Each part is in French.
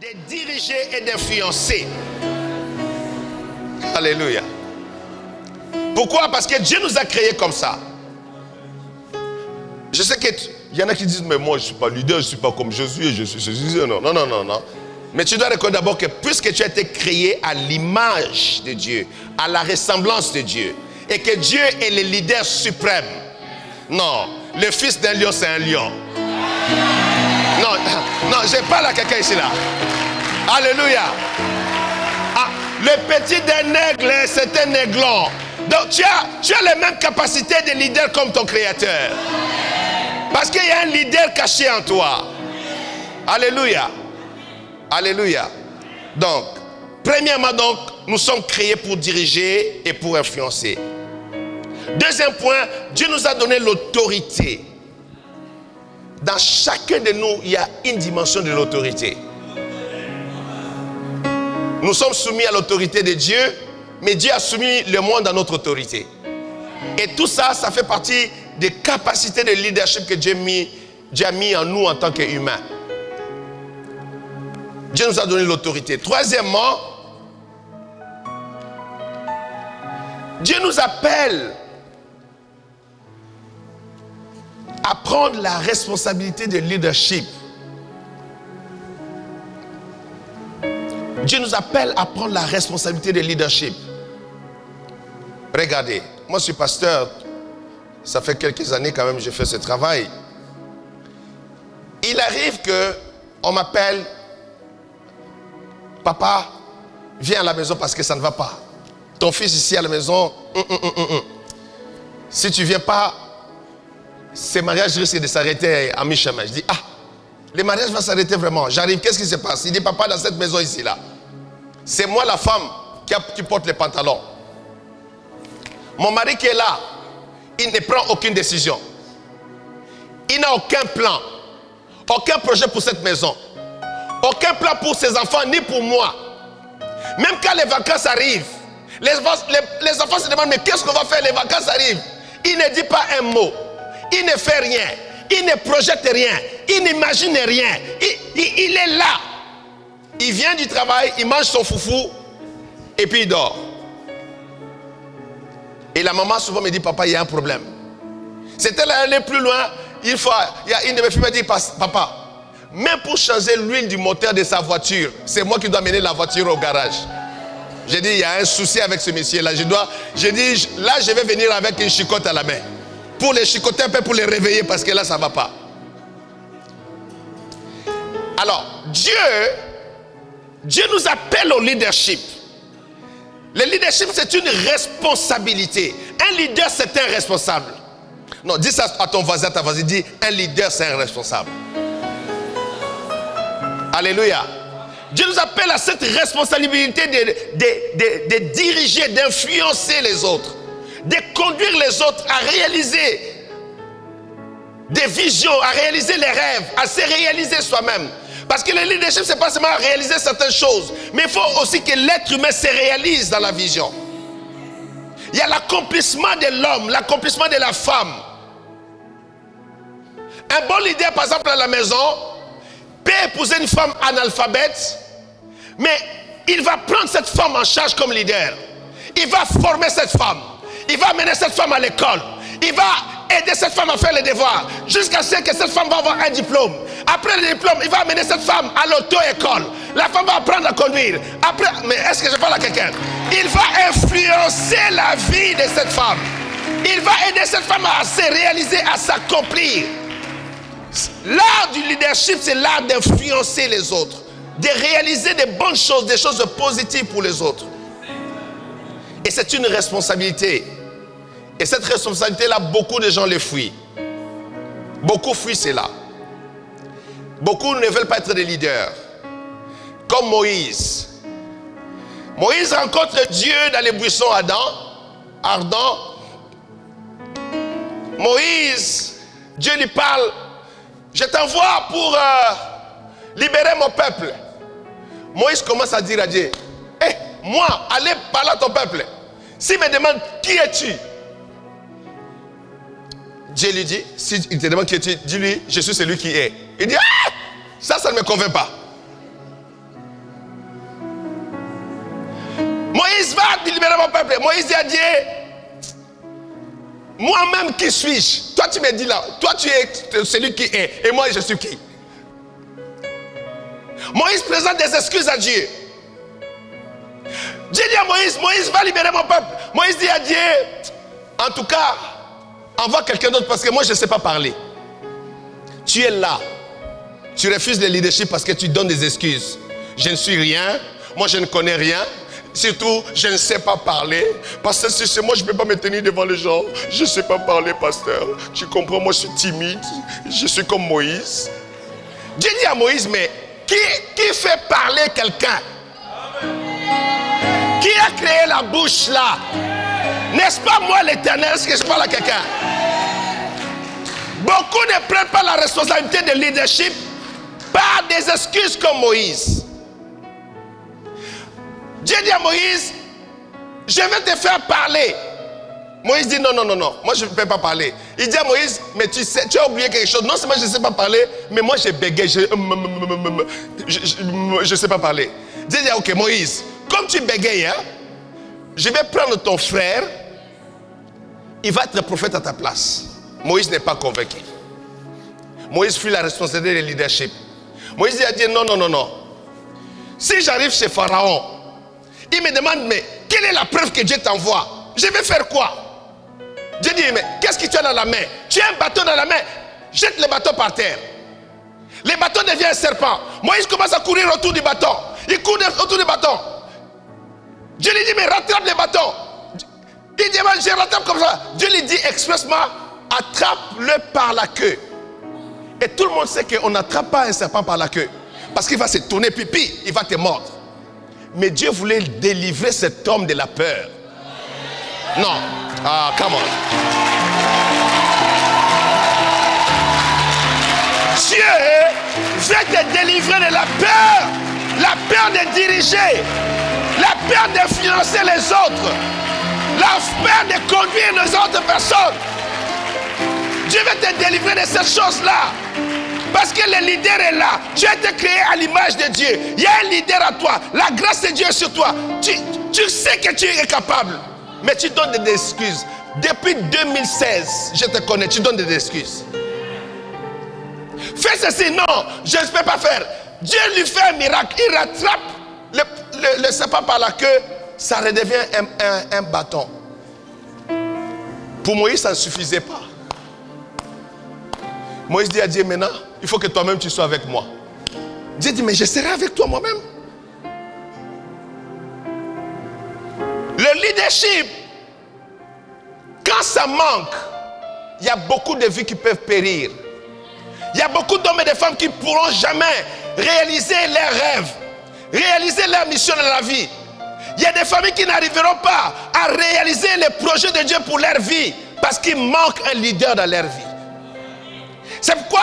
de diriger et d'influencer. Alléluia. Pourquoi? Parce que Dieu nous a créés comme ça. Je sais qu'il y en a qui disent, mais moi je ne suis pas leader, je ne suis pas comme Jésus et je suis Jésus. Non. Mais tu dois reconnaître d'abord que puisque tu as été créé à l'image de Dieu, à la ressemblance de Dieu, et que Dieu est le leader suprême. Non, le fils d'un lion, c'est un lion. Non, je parle à quelqu'un ici là. Alléluia. Ah, le petit d'un aigle, c'est un aiglon. Donc tu as les mêmes capacités de leader comme ton créateur. Parce qu'il y a un leader caché en toi. Alléluia. Alléluia. Donc, premièrement, nous sommes créés pour diriger et pour influencer. Deuxième point, Dieu nous a donné l'autorité. Dans chacun de nous, il y a une dimension de l'autorité. Nous sommes soumis à l'autorité de Dieu, mais Dieu a soumis le monde à notre autorité. Et tout ça, ça fait partie des capacités de leadership que Dieu a mis en nous en tant qu'humains. Dieu nous a donné l'autorité. Troisièmement, Dieu nous appelle à prendre la responsabilité de leadership. Dieu nous appelle à prendre la responsabilité de leadership. Regardez, moi je suis pasteur, ça fait quelques années quand même que je fais ce travail. Il arrive qu'on m'appelle, papa, viens à la maison parce que ça ne va pas. Ton fils ici à la maison, si tu ne viens pas, ces mariages risquent de s'arrêter à mi-chemin. Je dis, les mariages vont s'arrêter vraiment. J'arrive, qu'est-ce qui se passe? Il dit, papa, dans cette maison ici là, c'est moi la femme qui porte les pantalons. Mon mari qui est là, il ne prend aucune décision. Il n'a aucun plan, aucun projet pour cette maison, aucun plan pour ses enfants, ni pour moi. Même quand les vacances arrivent, les enfants se demandent, mais qu'est-ce qu'on va faire? Les vacances arrivent. Il ne dit pas un mot. Il ne fait rien. Il ne projette rien. Il n'imagine rien. Il est là. Il vient du travail, il mange son foufou et puis il dort. Et la maman souvent me dit, papa, il y a un problème. C'était là aller plus loin. Il y a une de mes filles qui me dit, papa, même pour changer l'huile du moteur de sa voiture, c'est moi qui dois mener la voiture au garage. J'ai dit, il y a un souci avec ce monsieur-là. J'ai dit, là, je vais venir avec une chicotte à la main. Pour les chicoter un peu, pour les réveiller, parce que là, ça ne va pas. Alors, Dieu nous appelle au leadership. Le leadership, c'est une responsabilité. Un leader, c'est un responsable. Non, dis ça à ton voisin, ta voisine, dis, un leader, c'est un responsable. Alléluia. Dieu nous appelle à cette responsabilité de diriger, d'influencer les autres, de conduire les autres à réaliser des visions, à réaliser les rêves, à se réaliser soi-même. Parce que le leadership, ce n'est pas seulement réaliser certaines choses, mais il faut aussi que l'être humain se réalise dans la vision. Il y a l'accomplissement de l'homme, l'accomplissement de la femme. Un bon leader, par exemple, à la maison, peut épouser une femme analphabète, mais il va prendre cette femme en charge comme leader. Il va former cette femme. Il va amener cette femme à l'école. Il va aider cette femme à faire les devoirs. Jusqu'à ce que cette femme va avoir un diplôme. Après le diplôme, il va amener cette femme à l'auto-école. La femme va apprendre à conduire. Après, mais est-ce que je parle à quelqu'un? Il va influencer la vie de cette femme. Il va aider cette femme à se réaliser, à s'accomplir. L'art du leadership, c'est l'art d'influencer les autres, de réaliser des bonnes choses, des choses positives pour les autres. Et c'est une responsabilité. Et cette responsabilité-là, beaucoup de gens les fuient. Beaucoup fuient cela. Beaucoup ne veulent pas être des leaders. Comme Moïse. Moïse rencontre Dieu dans les buissons ardents. Moïse, Dieu lui parle. Je t'envoie pour libérer mon peuple. Moïse commence à dire à Dieu, moi, allez parler à ton peuple. S'il me demande qui es-tu, Dieu lui dit, s'il te demande qui es-tu, dis-lui, je suis celui qui est. Il dit, ça ne me convainc pas. Moïse va libérer mon peuple. Moïse dit à Dieu, moi-même qui suis-je? Toi tu me dis là, toi tu es celui qui est, et moi je suis qui? Moïse présente des excuses à Dieu. Dieu dit à Moïse, Moïse va libérer mon peuple. Moïse dit à Dieu, en tout cas, envoie quelqu'un d'autre parce que moi je ne sais pas parler. Tu es là, tu refuses le leadership parce que tu donnes des excuses. Je ne suis rien, moi je ne connais rien. Surtout, je ne sais pas parler. Parce que c'est moi, je ne peux pas me tenir devant les gens. Je ne sais pas parler, pasteur. Tu comprends, moi je suis timide. Je suis comme Moïse. Dieu dit à Moïse, mais qui fait parler quelqu'un? Qui a créé la bouche là? N'est-ce pas moi l'Éternel? Est-ce que je parle à quelqu'un? Beaucoup ne prennent pas la responsabilité de leadership par des excuses comme Moïse. Dieu dit à Moïse, je vais te faire parler. Moïse dit non, moi je ne peux pas parler. Il dit à Moïse, mais tu sais, tu as oublié quelque chose. Non seulement je ne sais pas parler, mais moi je bégaye, je ne sais pas parler. Dieu dit, ok Moïse, comme tu bégayes, hein, je vais prendre ton frère, il va être prophète à ta place. Moïse n'est pas convaincu. Moïse fuit la responsabilité de leadership. Moïse dit à Dieu, non. Si j'arrive chez Pharaon, il me demande, mais quelle est la preuve que Dieu t'envoie? Je vais faire quoi? Dieu dit, mais qu'est-ce que tu as dans la main? Tu as un bâton dans la main, jette le bâton par terre. Le bâton devient un serpent. Moïse commence à courir autour du bâton. Il court autour du bâton. Dieu lui dit, mais rattrape le bâton. Il dit, je rattrape comme ça. Dieu lui dit expressement, attrape-le par la queue. Et tout le monde sait qu'on n'attrape pas un serpent par la queue. Parce qu'il va se tourner pipi, il va te mordre. Mais Dieu voulait délivrer cet homme de la peur. Non. Ah, come on. Dieu veut te délivrer de la peur de diriger, la peur d'influencer les autres, la peur de conduire les autres personnes. Dieu veut te délivrer de cette chose-là. Parce que le leader est là. Tu as été créé à l'image de Dieu. Il y a un leader à toi. La grâce de Dieu est sur toi. Tu sais que tu es capable. Mais tu donnes des excuses. Depuis 2016, je te connais. Tu donnes des excuses. Fais ceci. Non, je ne peux pas faire. Dieu lui fait un miracle. Il rattrape le serpent par la queue. Ça redevient un bâton. Pour Moïse, ça ne suffisait pas. Moïse dit à Dieu, maintenant, il faut que toi-même tu sois avec moi. Dieu dit, mais je serai avec toi moi-même. Le leadership, quand ça manque, il y a beaucoup de vies qui peuvent périr. Il y a beaucoup d'hommes et de femmes qui ne pourront jamais réaliser leurs rêves, réaliser leur mission dans la vie. Il y a des familles qui n'arriveront pas à réaliser les projets de Dieu pour leur vie parce qu'il manque un leader dans leur vie. C'est pourquoi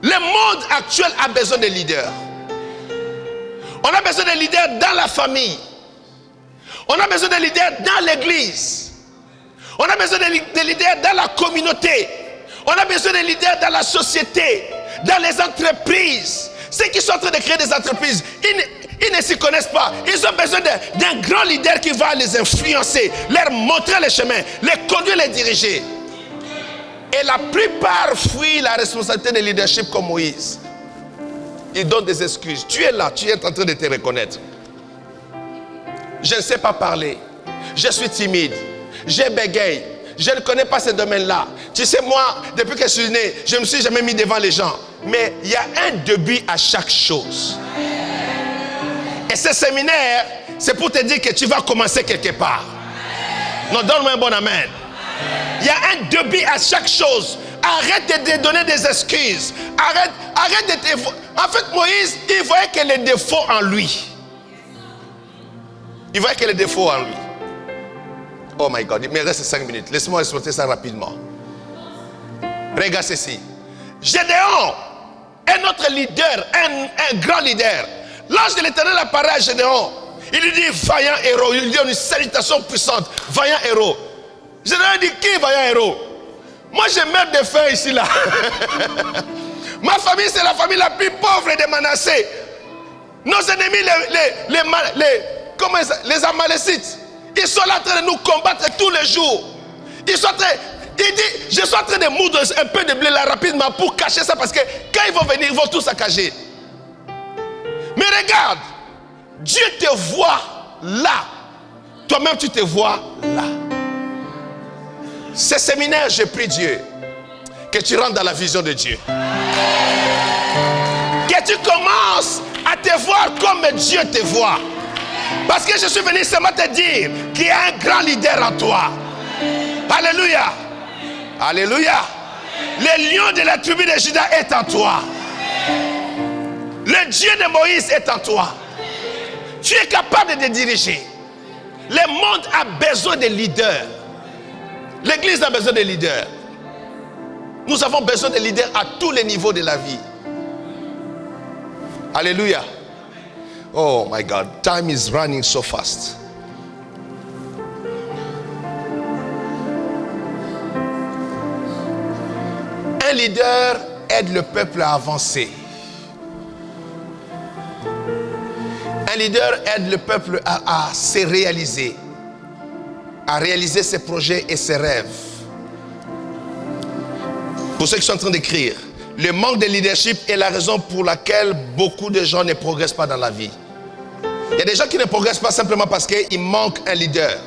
le monde actuel a besoin de leaders. On a besoin de leaders dans la famille. On a besoin de leaders dans l'église. On a besoin de leaders dans la communauté. On a besoin de leaders dans la société, dans les entreprises. Ceux qui sont en train de créer des entreprises, ils ne s'y connaissent pas. Ils ont besoin d'un grand leader qui va les influencer, leur montrer le chemin, les conduire, les diriger. Et la plupart fuient la responsabilité de leadership comme Moïse. Ils donnent des excuses. Tu es là, tu es en train de te reconnaître. Je ne sais pas parler. Je suis timide. Je bégaye. Je ne connais pas ce domaine-là. Tu sais, moi, depuis que je suis né, je ne me suis jamais mis devant les gens. Mais il y a un début à chaque chose. Et ce séminaire, c'est pour te dire que tu vas commencer quelque part. Non, donne-moi un bon amen. Il y a un début à chaque chose. Arrête de donner des excuses. Arrête de te... En fait, Moïse, il voyait que les défauts en lui. Il voyait que les défauts en lui. Oh my God, il me reste 5 minutes. Laisse-moi expliquer ça rapidement. Regarde ceci. Gédéon est notre leader, un grand leader. L'ange de l'Éternel apparaît à Gédéon. Il lui dit, vaillant héros. Il lui dit une salutation puissante. Vaillant héros. Gédéon dit, qui est vaillant héros? Moi, je meurs de faim ici, là. Ma famille, c'est la famille la plus pauvre de Manassé. Nos ennemis, les Amalécites, ils sont là en train de nous combattre tous les jours. Il dit, je suis en train de moudre un peu de blé là rapidement pour cacher ça, parce que quand ils vont venir, ils vont tout saccager. Mais regarde, Dieu te voit là. Toi-même, tu te vois là. Ces séminaires, je prie Dieu que tu rentres dans la vision de Dieu. Que tu commences à te voir comme Dieu te voit. Parce que je suis venu seulement te dire qu'il y a un grand leader en toi. Alléluia. Alléluia. Le lion de la tribu de Juda est en toi. Le Dieu de Moïse est en toi. Tu es capable de te diriger. Le monde a besoin de leaders. L'église a besoin de leaders. Nous avons besoin de leaders à tous les niveaux de la vie. Alléluia. Oh my God, time is running so fast. Un leader aide le peuple à avancer. Un leader aide le peuple à se réaliser, à réaliser ses projets et ses rêves. Pour ceux qui sont en train d'écrire, le manque de leadership est la raison pour laquelle beaucoup de gens ne progressent pas dans la vie. Il y a des gens qui ne progressent pas simplement parce qu'il manque un leader.